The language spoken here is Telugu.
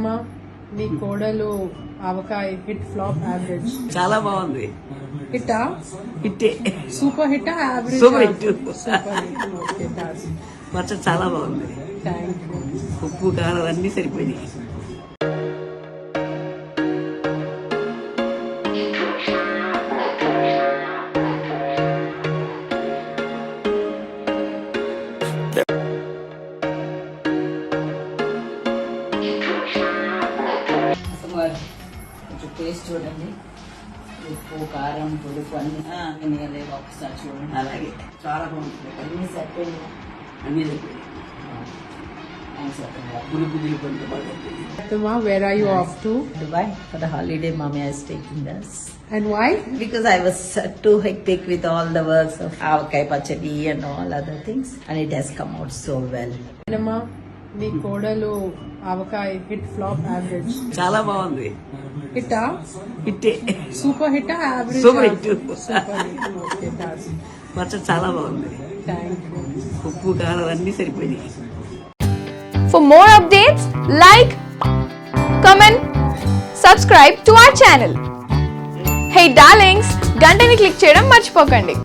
సినిమా మీ కోడలు ఆవకాయ హిట్ ఫ్లాప్ యావరేజ్ చాలా బాగుంది. హిట్టా హిట్టే, super hit average super hit. Super hit okay that's పచ్చడి చాలా బాగుంది. థాంక్యూ ఉప్పు కారం అన్ని సరిపోయినాయి. కొంచెం టేస్ట్ చూడండి, ఉప్పు కారం పులుపు అన్ని లేవు, ఒకసారి చూడండి. అలాగే చాలా బాగుంది. అన్ని సరిపోయింది. అన్ని సరిపోయినాయి. పులుపు గిలుపు అంతా బాగుంది. Fatima, where are you off to Dubai for the holiday. Mommy is taking us and why? because I was too hectic with all the works of avakai pachadi and all other things, and it has come out so well. Cinema మీ కోడలు ఆవకాయ హిట్ ఫ్లాప్ యావరేజ్ చాలా బాగుంది. హిట్టా హిట్టే, super hit average super hit. Super hit okay that's పచ్చడి చాలా బాగుంది. థాంక్యూ ఉప్పు కారం అన్ని సరిపోయినాయి. For more updates, like, comment, subscribe to our channel. Hey darlings, గంటని click చేయడం మర్చిపోకండి.